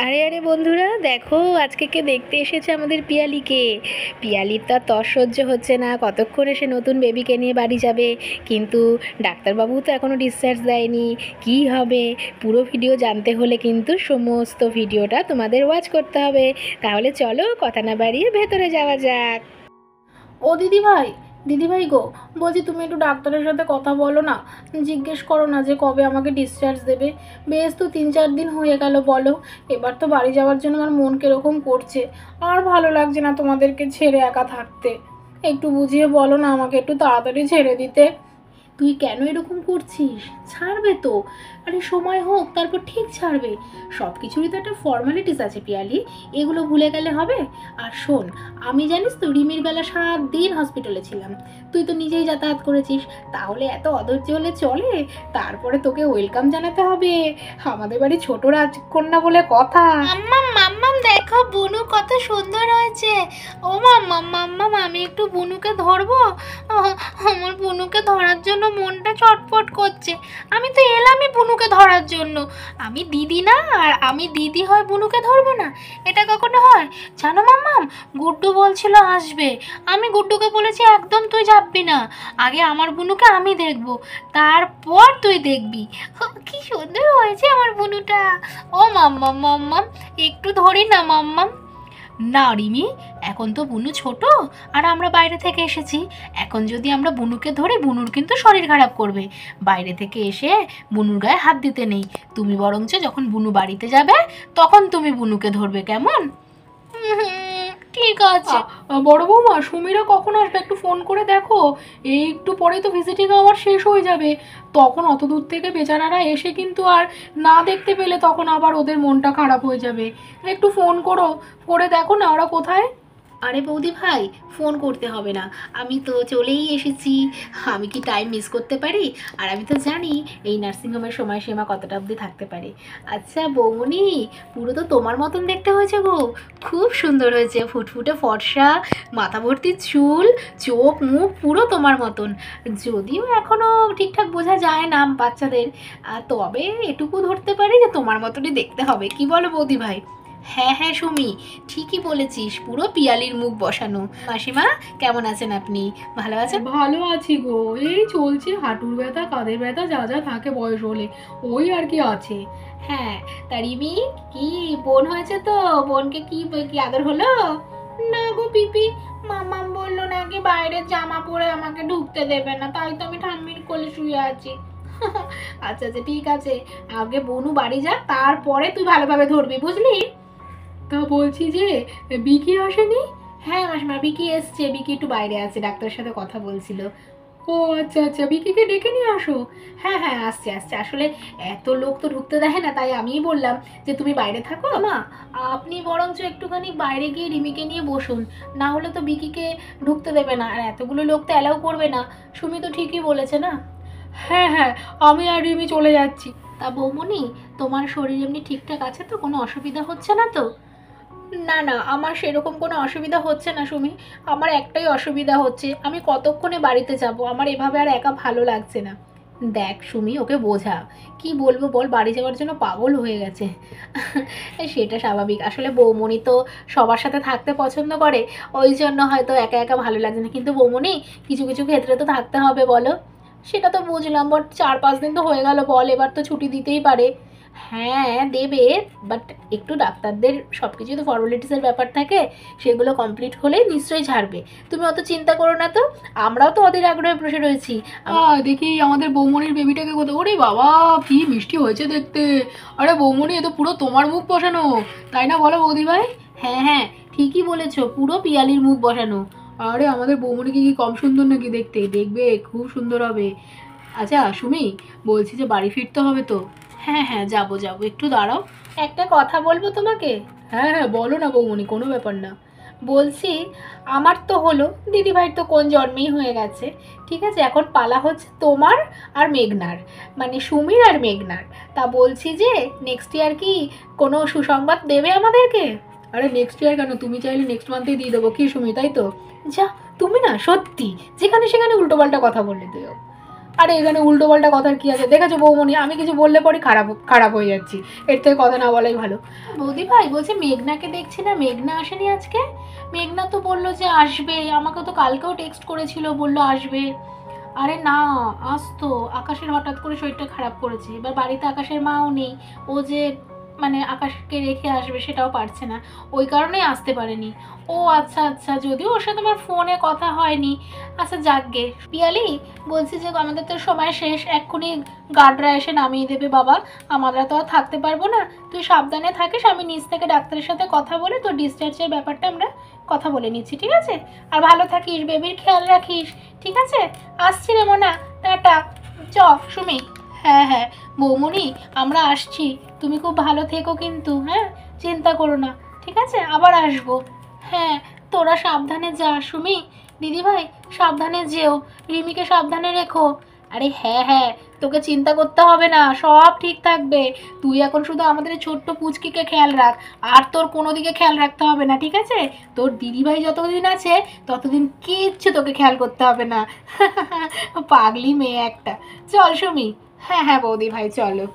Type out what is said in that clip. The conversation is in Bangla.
আরে আরে বন্ধুরা, দেখো আজকে কে দেখতে এসেছে আমাদের পিয়ালিকে। পিয়ালির তো আর তর সহ্য হচ্ছে না, কতক্ষণ এসে নতুন বেবিকে নিয়ে বাড়ি যাবে। কিন্তু ডাক্তারবাবু তো এখনও ডিসচার্জ দেয়নি। কি হবে পুরো ভিডিও জানতে হলে কিন্তু সমস্ত ভিডিওটা তোমাদের ওয়াচ করতে হবে। তাহলে চলো কথা না বাড়িয়ে ভেতরে যাওয়া যাক। ও দিদিভাই, দিদিভাই গো, বলছি তুমি একটু ডাক্তারের সাথে কথা বলো না, জিজ্ঞেস করো না যে কবে আমাকে ডিসচার্জ দেবে। বেশ তো 3-4 দিন হয়ে গেল বলো। এবার তো বাড়ি যাওয়ার জন্য আমার মন কীরকম করছে, আর ভালো লাগছে না তোমাদেরকে ছেড়ে একা থাকতে। একটু বুঝিয়ে বলো না আমাকে, একটু তাড়াতাড়ি ছেড়ে দিতে। তুই কেন এরকম করছিস? ছাড়বে তো, আরে সময় হোক তারপর ঠিক ছাড়বে। সব কিছুরই তো একটা ফর্মালিটিস আছে পিয়ালি, এগুলো ভুলে গেলে হবে? আর শোন, আমি জানিস তো রিমির বেলা 7 দিন হসপিটালে ছিলাম, তুই তো নিজেই যাতায়াত করেছিস, তাহলে এত অধৈর্য হলে চলে? তারপরে তোকে ওয়েলকাম জানাতে হবে, আমাদের বাড়ি ছোট রাজকন্যা বলে কথা। মাম্মাম মাম্মাম, দেখো বুনু কত সুন্দর হয়েছে। ও মাম্মাম মাম্মাম, আমি একটু বুনুকে ধরবো? আমার বুনুকে ধরার জন্য মনটা চটপট করছে। আমি তো এলামই বুনুকে ধরার জন্য। আমি দিদি না, আর আমি দিদি হয় বুনুকে ধরবো না? এটা কখনো হয়? জানো মাম্মাম, গুড্ডু বলছিল আসবে। আমি গুড্ডুকে বলেছি একদম তুই যাবি না, আগে আমার বুনুকে আমি দেখবো, তারপর তুই দেখবি। কি সুন্দর হয়েছে আমার বুনুটা। ও মাম্মাম মাম্মাম, একটু ধরি না মাম্মাম? না রিমি, এখন তো বুনু ছোট, আর আমরা বাইরে থেকে এসেছি। এখন যদি আমরা বুনুকে ধরি, বুনুর কিন্তু শরীর খারাপ করবে। বাইরে থেকে এসে বুনুর গায়ে হাত দিতে নেই। তুমি বরঞ্চ যখন বুনু বাড়িতে যাবে তখন তুমি বুনুকে ধরবে, কেমন? ঠিক আছে। বড় বৌমা, সুমিরা কখন আসবে একটু ফোন করে দেখো। এই একটু পরেই তো ভিজিটিং আওয়ার শেষ হয়ে যাবে, তখন অত দূর থেকে বেচারারা এসে কিন্তু আর না দেখতে পেলে তখন আবার ওদের মনটা খারাপ হয়ে যাবে। একটু ফোন করো, করে দেখো না ওরা কোথায়। আরে বৌদি ভাই, ফোন করতে হবে না, আমি তো চলেই এসেছি। আমি কি টাইম মিস করতে পারি? আর আমি তো জানি এই নার্সিংহোমের সময়সীমা কতটা অবধি থাকতে পারে। আচ্ছা বৌমনি, পুরো তো তোমার মতন দেখতে হয়েছে গো, খুব সুন্দর হয়েছে, ফুটফুটে ফর্সা, মাথা ভর্তি চুল, চোখ মুখ পুরো তোমার মতন। যদিও এখনও ঠিকঠাক বোঝা যায় না বাচ্চাদের, তবে এটুকু ধরতে পারি যে তোমার মতনই দেখতে হবে। কি বলো বৌদি ভাই? হ্যাঁ হ্যাঁ সুমি, ঠিকই বলেছিস, পুরো পিয়ালির মুখ বসানো। মাসিমা, কেমন আছেন আপনি? ভালো আছেন? ভালো আছি গো, এই চলছে, হাঁটুর ব্যথা কাঁধের ব্যথা যা যা থাকে বয়স হলে, ওই আর কি আছে। হ্যাঁ, তা রিমি, কি বোন হয়েছে তো? বোনকে কি কি আদর হলো? না গো পিপি, মামাম বললো নাকি বাইরের জামা পরে আমাকে ঢুকতে দেবে না, তাই তো আমি ঠাম্মির কোলে শুয়ে আছি। আচ্ছা আচ্ছা, ঠিক আছে, আগে বনু বাড়ি যাক, তারপরে তুই ভালোভাবে ধরবি, বুঝলি? তা বলছি যে বিকি আসেনি? হ্যাঁ মাসিমা, বিকি এসছে, বিকি একটু বাইরে আছে, ডাক্তারের সাথে কথা বলছিল। ও আচ্ছা আচ্ছা, বিকিকে ডেকে নিয়ে আসো। হ্যাঁ হ্যাঁ, আসছে আসছে, আসলে এত লোক তো ঢুকতে দেয় না, তাই আমিই বললাম যে তুমি বাইরে থাকো। মা, আপনি বরঞ্চ একটুখানি বাইরে গিয়ে রিমিকে নিয়ে বসুন, না হলে তো বিকিকে ঢুকতে দেবে না, আর এতগুলো লোক তো অ্যালাউ করবে না। সুমি তো ঠিকই বলেছে না? হ্যাঁ হ্যাঁ, আমি আর রিমি চলে যাচ্ছি। তা বৌমনি, তোমার শরীর এমনি ঠিকঠাক আছে তো? কোনো অসুবিধা হচ্ছে না তো? না না, আমার সেরকম কোনো অসুবিধা হচ্ছে না সুমি। আমার একটাই অসুবিধা হচ্ছে, আমি কতক্ষণে বাড়িতে যাব, আমার এভাবে আর একা ভালো লাগছে না। দেখ সুমি, ওকে বোঝা, কি বলবো বল, বাড়ি যাওয়ার জন্য পাগল হয়ে গেছে। সেটা স্বাভাবিক, আসলে বৌমনি তো সবার সাথে থাকতে পছন্দ করে, ওই জন্য হয়তো একা একা ভালো লাগছে না। কিন্তু বৌমনি, কিছু কিছু ক্ষেত্রে তো থাকতে হবে বলো। সেটা তো বুঝলাম, বাট 4-5 দিন তো হয়ে গেল, বল এবার তো ছুটি দিতেই পারে। হ্যাঁ দেবে, বাট একটু ডাক্তারদের সব কিছুই তো ফর্মালিটিসের ব্যাপার থাকে, সেগুলো কমপ্লিট হলেই নিশ্চয়ই ছাড়বে। তুমি অত চিন্তা করো না তো, আমরাও তো ওদের আগ্রহে বসে রয়েছি। দেখি আমাদের বৌমনির বেবিটাকে কোথাও, ওরে বাবা কি মিষ্টি হয়েছে দেখতে। আরে বৌমনি, এ তো পুরো তোমার মুখ বসানো, তাই না বলো বৌদি ভাই? হ্যাঁ হ্যাঁ, ঠিকই বলেছো, পুরো পিয়ালির মুখ বসানো। আরে আমাদের বৌমনিকে কি কম সুন্দর নাকি দেখতে? দেখবে খুব সুন্দর হবে। আচ্ছা সুমি, বলছি যে বাড়ি ফিরতে হবে তো? হ্যাঁ হ্যাঁ, যাবো যাবো, একটু দাঁড়াও, একটা কথা বলবো তোমাকে। হ্যাঁ হ্যাঁ বলো না বৌমনি, কোনো ব্যাপার না। বলছি, আমার তো হলো, দিদিভাইয়ের তো কোন জন্মেই হয়ে গেছে, ঠিক আছে, এখন পালা হচ্ছে তোমার আর মেঘনার, মানে সুমির আর মেঘনার। তা বলছি যে নেক্সট ইয়ার কি কোনো সুসংবাদ দেবে আমাদেরকে? আরে নেক্সট ইয়ার কেন, তুমি চাইলে নেক্সট মান্থেই দিয়ে দেবো, কি সুমি তাই তো? যা, তুমি না সত্যি যেখানে সেখানে উল্টোপাল্টা কথা বললে তুইও। আরে এখানে উল্টো পাল্টা কথার কি আছে? দেখেছো বৌমনি, আমি কিছু বললে পরে খারাপ হয়ে যাচ্ছি, এর থেকে কথা না বলাই ভালো। বৌদি ভাই বলছি মেঘনাকে দেখছি না, মেঘনা আসেনি আজকে? মেঘনা তো বললো যে আসবে, আমাকে তো কালকেও টেক্সট করেছিল, বললো আসবে। আরে না, আসতো, আকাশের হঠাৎ করে শরীরটা খারাপ করেছে, এবার বাড়িতে আকাশের মাও নেই, ও যে মানে আকাশকে রেখে আসবে সেটাও পারছে না, ওই কারণেই আসতে পারেনি। ও আচ্ছা আচ্ছা, যদিও ওর সাথে আমার ফোনে কথা হয়নি। আচ্ছা যাকগে। পিয়ালি বলছি যে আমাদের তো সময় শেষ, এক্ষুনি গার্ডরা এসে নামিয়ে দেবে বাবা, আমরা তো আর থাকতে পারবো না। তুই সাবধানে থাকিস, আমি নিচ থেকে ডাক্তারের সাথে কথা বলে তোর ডিসচার্জের ব্যাপারটা আমরা কথা বলে নিচ্ছি, ঠিক আছে? আর ভালো থাকিস, বেবির খেয়াল রাখিস, ঠিক আছে? আসছি রে মোনা, টাটা। চ সুমি। হ্যাঁ হ্যাঁ বৌমনি, আমরা আসছি, তুমি খুব ভালো থেকো কিন্তু, হ্যাঁ চিন্তা করো না, ঠিক আছে? আবার আসবো। হ্যাঁ তোরা সাবধানে যা সুমি, দিদিভাই সাবধানে যেও, রিমিকে সাবধানে রেখো। আরে হ্যাঁ হ্যাঁ, তোকে চিন্তা করতে হবে না, সব ঠিক থাকবে। তুই এখন শুধু আমাদের ছোট্ট পুচকিকে খেয়াল রাখ, আর তোর কোনো দিকে খেয়াল রাখতে হবে না, ঠিক আছে? তোর দিদিভাই যতদিন আছে ততদিন কিচ্ছু তোকে খেয়াল করতে হবে না। পাগলি মেয়ে একটা। চল সুমি। হ্যাঁ হ্যাঁ বৌদি ভাই চলো।